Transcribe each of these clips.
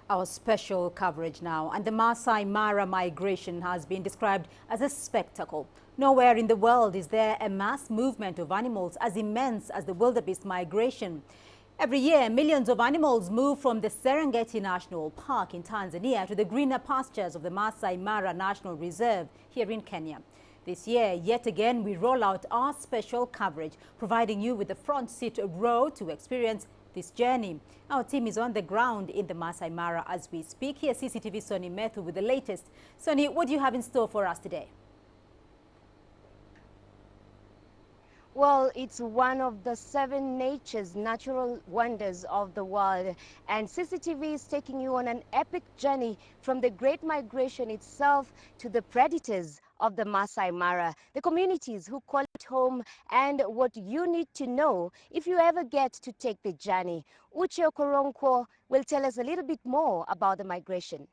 Our special coverage now, and the Maasai Mara migration has been described as a spectacle. Nowhere in the world is there a mass movement of animals as immense as the wildebeest migration. Every year, millions of animals move from the Serengeti National Park in Tanzania to the greener pastures of the Maasai Mara National Reserve here in Kenya. This year, yet again, we roll out our special coverage, providing you with the front seat row to experience this journey. Our team is on the ground in the Maasai Mara as we speak. Here, CCTV Sonny Methu with the latest. Sonny, what do you have in store for us today? Well, it's one of the 7 natural wonders of the world, and CCTV is taking you on an epic journey from the Great Migration itself to the predators of the Maasai Mara, the communities who call it home, and what you need to know if you ever get to take the journey. Uche Okoronkwo will tell us a little bit more about the migration.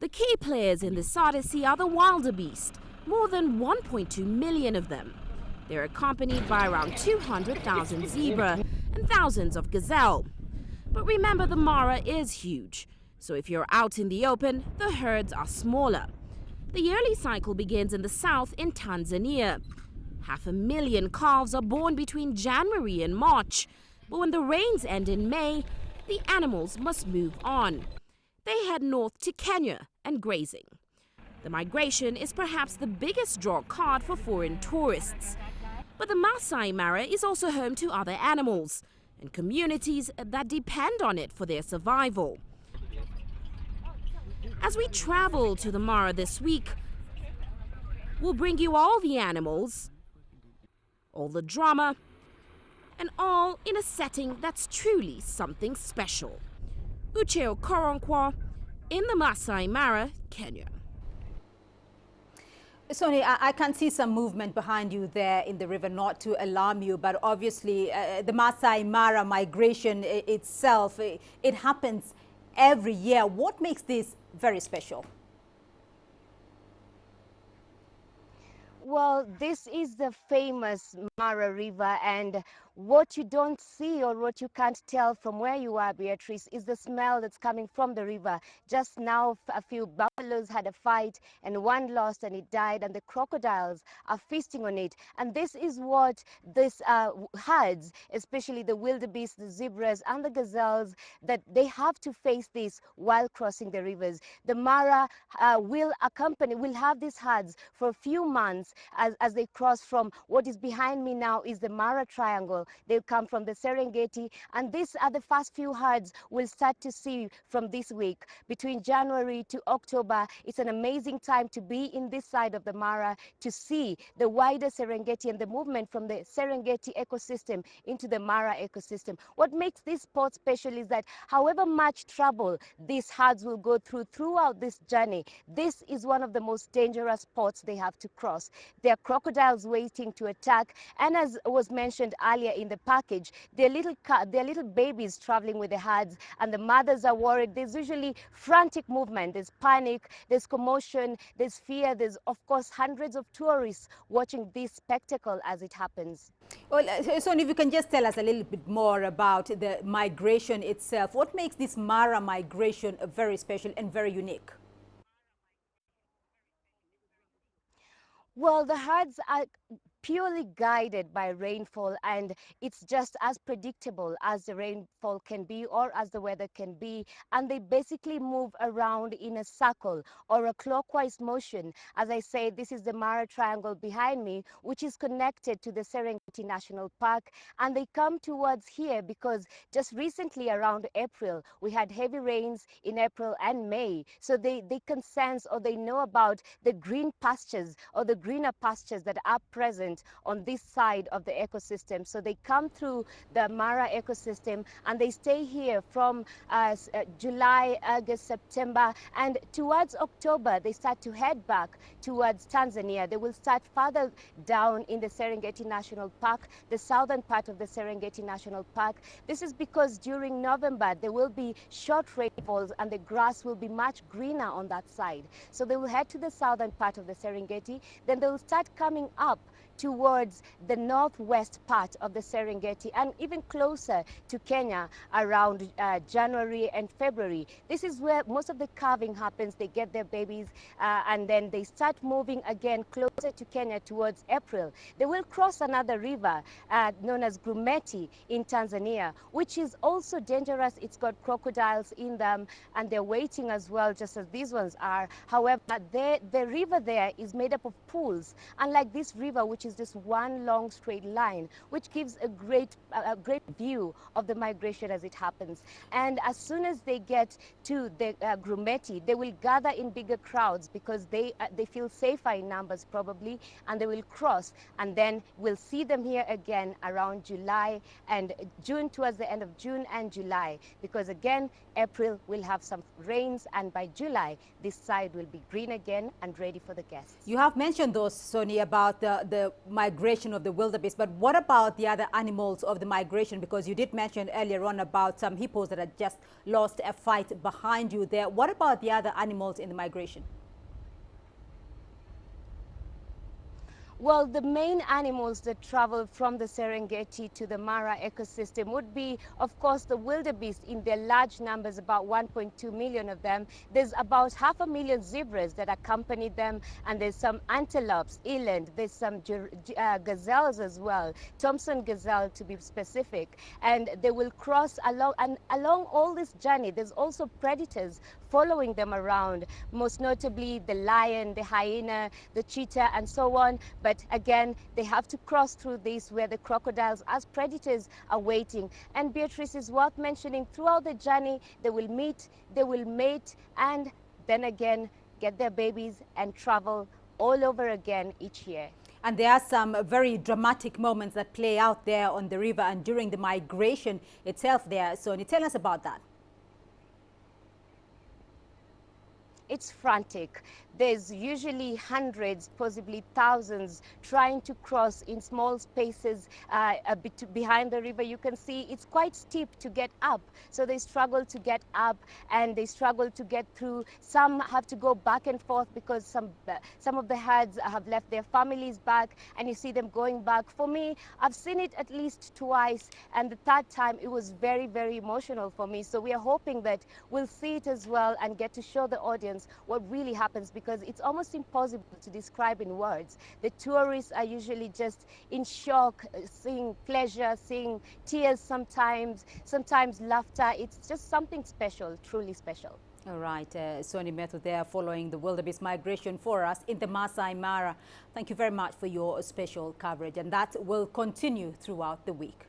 The key players in this odyssey are the wildebeest, more than 1.2 million of them. They're accompanied by around 200,000 zebra and thousands of gazelle. But remember, the Mara is huge, so if you're out in the open, the herds are smaller. The yearly cycle begins in the south in Tanzania. 500,000 calves are born between January and March, but when the rains end in May, the animals must move on. They head north to Kenya and grazing. The migration is perhaps the biggest draw card for foreign tourists. But the Maasai Mara is also home to other animals and communities that depend on it for their survival. As we travel to the Mara this week, we'll bring you all the animals, all the drama, and all in a setting that's truly something special. Uche Okoronkwo in the Maasai Mara, Kenya. Sonny, I can see some movement behind you there in the river, not to alarm you, but obviously the Maasai Mara migration itself, it happens every year. What makes this very special? Well, this is the famous Mara River, and what you don't see or what you can't tell from where you are, Beatrice, is the smell that's coming from the river. Just now, a few buffaloes had a fight and one lost and it died, and the crocodiles are feasting on it. And this is what this herds, especially the wildebeest, the zebras and the gazelles, that they have to face this while crossing the rivers. The Mara will have these herds for a few months as they cross from what is behind me now is the Mara Triangle. They'll come from the Serengeti, and these are the first few herds we'll start to see from this week. Between January to October, it's an amazing time to be in this side of the Mara, to see the wider Serengeti and the movement from the Serengeti ecosystem into the Mara ecosystem. What makes this spot special is that however much trouble these herds will go throughout this journey, this is one of the most dangerous spots they have to cross. There are crocodiles waiting to attack, and as was mentioned earlier in the package, they're little babies traveling with the herds, and the mothers are worried. There's usually frantic movement, there's panic, there's commotion, there's fear, there's of course hundreds of tourists watching this spectacle as it happens. Well, so if you can just tell us a little bit more about the migration itself. What makes this Mara migration very special and very unique? Well, the herds are purely guided by rainfall, and it's just as predictable as the rainfall can be or as the weather can be, and they basically move around in a circle or a clockwise motion. As I say, this is the Mara Triangle behind me, which is connected to the Serengeti National Park, and they come towards here because just recently around April we had heavy rains in April and May, so they can sense or they know about the green pastures or the greener pastures that are present on this side of the ecosystem. So they come through the Mara ecosystem and they stay here from July, August, September, and towards October they start to head back towards Tanzania. They will start further down in the Serengeti National Park, the southern part of the Serengeti National Park. This is because during November there will be short rainfalls and the grass will be much greener on that side. So they will head to the southern part of the Serengeti, then they will start coming up towards the northwest part of the Serengeti and even closer to Kenya around January and February. This is where most of the calving happens. They get their babies and then they start moving again closer to Kenya towards April. They will cross another river known as Grumeti in Tanzania, which is also dangerous. It's got crocodiles in them and they're waiting as well, just as these ones are. However, the river there is made up of pools, unlike this river, which is just one long straight line, which gives a great view of the migration as it happens. And as soon as they get to the Grumeti, they will gather in bigger crowds because they feel safer in numbers probably, and they will cross, and then we'll see them here again around July and June, towards the end of June and July, because again April will have some rains, and by July this side will be green again and ready for the guests. You have mentioned those, Soni, about the migration of the wildebeest, but what about the other animals of the migration? Because you did mention earlier on about some hippos that had just lost a fight behind you there. What about the other animals in the migration? Well, the main animals that travel from the Serengeti to the Mara ecosystem would be, of course, the wildebeest in their large numbers, about 1.2 million of them. There's about 500,000 zebras that accompany them, and there's some antelopes, eland, there's some gazelles as well, Thompson gazelle to be specific, and they will cross along, and along all this journey, there's also predators following them around, most notably the lion, the hyena, the cheetah, and so on. But again, they have to cross through this where the crocodiles as predators are waiting. And Beatrice, is worth mentioning, throughout the journey, they will meet, they will mate, and then again get their babies and travel all over again each year. And there are some very dramatic moments that play out there on the river and during the migration itself there. So tell us about that. It's frantic. There's usually hundreds, possibly thousands, trying to cross in small spaces a bit behind the river. You can see it's quite steep to get up. So they struggle to get up and they struggle to get through. Some have to go back and forth because some of the herds have left their families back, and you see them going back. For me, I've seen it at least twice, and the third time it was very, very emotional for me. So we are hoping that we'll see it as well and get to show the audience what really happens, because it's almost impossible to describe in words. The tourists are usually just in shock, seeing pleasure, seeing tears sometimes laughter. It's just something special, truly special. All right, Soni Methu there following the wildebeest migration for us in the Maasai Mara. Thank you very much for your special coverage, and that will continue throughout the week.